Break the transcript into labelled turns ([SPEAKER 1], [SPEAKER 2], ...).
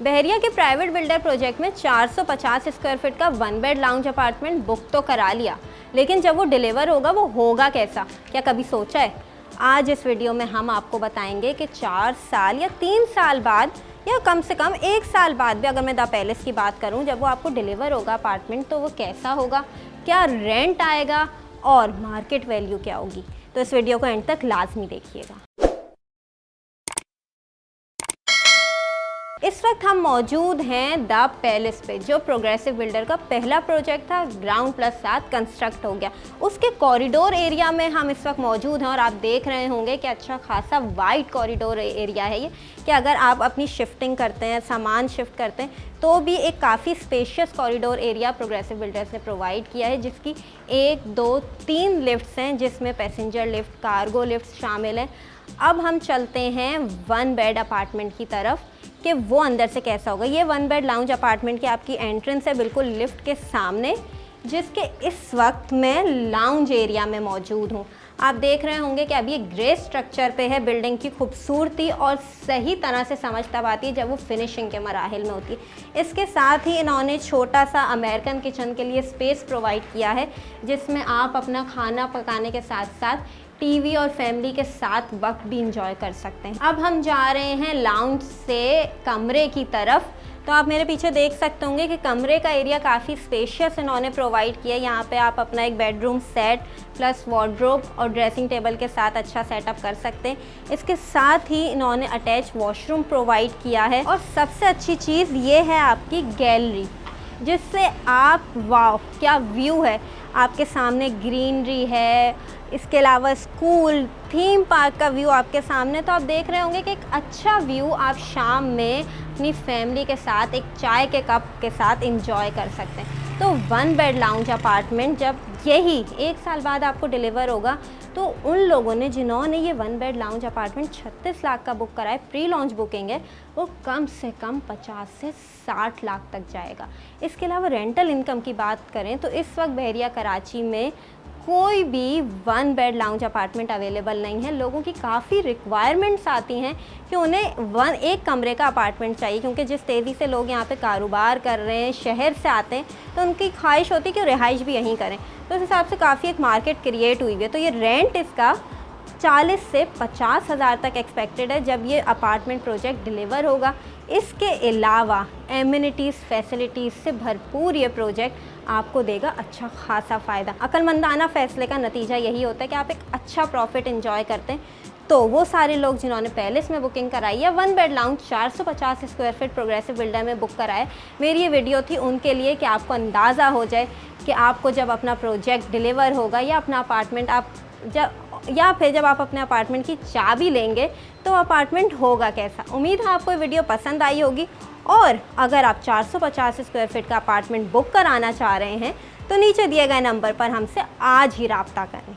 [SPEAKER 1] बहरिया के private builder project में 450 square feet का 1 बेड लाउंज अपार्टमेंट बुक तो करा लिया, लेकिन जब वो डिलीवर होगा वो होगा कैसा, क्या कभी सोचा है? आज इस वीडियो में हम आपको बताएंगे कि 4 साल या 3 साल बाद या कम से कम 1 साल बाद भी, अगर मैं द पैलेस की बात करूं, जब वो आपको डिलीवर होगा अपार्टमेंट तो वो कैसा होगा, क्या रेंट आएगा और मार्केट वैल्यू क्या होगी। तो इस वीडियो को एंड तक लाजमी देखिएगा। इस वक्त हम मौजूद हैं द पैलेस पे, जो प्रोग्रेसिव बिल्डर का पहला प्रोजेक्ट था। ग्राउंड प्लस 7 कंस्ट्रक्ट हो गया। उसके कॉरिडोर एरिया में हम इस वक्त मौजूद हैं और आप देख रहे होंगे कि अच्छा खासा वाइड कॉरिडोर एरिया है ये, कि अगर आप अपनी शिफ्टिंग करते हैं, सामान शिफ्ट करते हैं, तो भी एक काफ़ी spacious corridor area progressive builders ने प्रोवाइड किया है, जिसकी 1, 2, 3 लिफ्ट्स हैं, जिसमें पैसेंजर लिफ्ट, कार्गो लिफ्ट शामिल हैं। अब हम चलते हैं 1 बेड अपार्टमेंट की तरफ कि वो अंदर से कैसा होगा। ये 1 बेड लाउंज अपार्टमेंट की आपकी एंट्रेंस है, बिल्कुल लिफ्ट के सामने, जिसके इस वक्त मैं लाउंज एरिया में मौजूद हूँ। आप देख रहे होंगे कि अभी ग्रे स्ट्रक्चर पे है। बिल्डिंग की खूबसूरती और सही तरह से समझ तब आती है जब वो फिनिशिंग के मराहिल में होती है। इसके साथ ही इन्होंने छोटा सा अमेरिकन किचन के लिए स्पेस प्रोवाइड किया है, जिसमें आप अपना खाना पकाने के साथ साथ टीवी और फैमिली के साथ वक्त भी इंजॉय कर सकते हैं। अब हम जा रहे हैं लाउंज से कमरे की तरफ। तो आप मेरे पीछे देख सकते होंगे कि कमरे का एरिया काफ़ी स्पेशियस इन्होंने प्रोवाइड किया है। यहाँ पे आप अपना एक बेडरूम सेट प्लस वार्डरोब और ड्रेसिंग टेबल के साथ अच्छा सेटअप कर सकते हैं। इसके साथ ही इन्होंने अटैच वॉशरूम प्रोवाइड किया है और सबसे अच्छी चीज़ ये है आपकी गैलरी, जिससे आप, वाह क्या व्यू है, आपके सामने ग्रीनरी है, इसके अलावा स्कूल, थीम पार्क का व्यू आपके सामने। तो आप देख रहे होंगे कि एक अच्छा व्यू आप शाम में अपनी फैमिली के साथ एक चाय के कप के साथ एंजॉय कर सकते हैं। तो 1 बेड लाउंज अपार्टमेंट जब यही 1 साल बाद आपको डिलीवर होगा, तो उन लोगों ने जिन्होंने ये 1 बेड लाउंज अपार्टमेंट 36 लाख का बुक करा है, प्री लॉन्च बुकिंग है, वो कम से कम 50 से 60 लाख तक जाएगा। इसके अलावा रेंटल इनकम की बात करें तो इस वक्त बहरिया कराची में कोई भी 1 बेड लाउंज अपार्टमेंट अवेलेबल नहीं है। लोगों की काफ़ी रिक्वायरमेंट्स आती हैं कि उन्हें एक कमरे का अपार्टमेंट चाहिए, क्योंकि जिस तेज़ी से लोग यहाँ पे कारोबार कर रहे हैं, शहर से आते हैं, तो उनकी ख्वाहिश होती है कि रिहाइश भी यहीं करें। तो उस हिसाब से काफ़ी एक मार्केट क्रिएट हुई है। तो ये रेंट इसका 40 से 50 हज़ार तक एक्सपेक्टेड है जब ये अपार्टमेंट प्रोजेक्ट डिलीवर होगा। इसके अलावा एमिनिटीज़, फैसिलिटीज़ से भरपूर ये प्रोजेक्ट आपको देगा अच्छा खासा फ़ायदा। अक्लमंदाना फ़ैसले का नतीजा यही होता है कि आप एक अच्छा प्रॉफिट एंजॉय करते हैं। तो वो सारे लोग जिन्होंने पैलेस में बुकिंग कराई है, 1 bed lounge 450 square feet progressive builder में बुक कराए, मेरी ये वीडियो थी उनके लिए कि आपको अंदाज़ा हो जाए कि आपको जब अपना प्रोजेक्ट डिलीवर होगा या अपना अपार्टमेंट जब आप अपने अपार्टमेंट की चाबी लेंगे तो अपार्टमेंट होगा कैसा। उम्मीद है आपको ये वीडियो पसंद आई होगी, और अगर आप 450 स्क्वायर फीट का अपार्टमेंट बुक कराना चाह रहे हैं तो नीचे दिए गए नंबर पर हमसे आज ही रब्ता करें।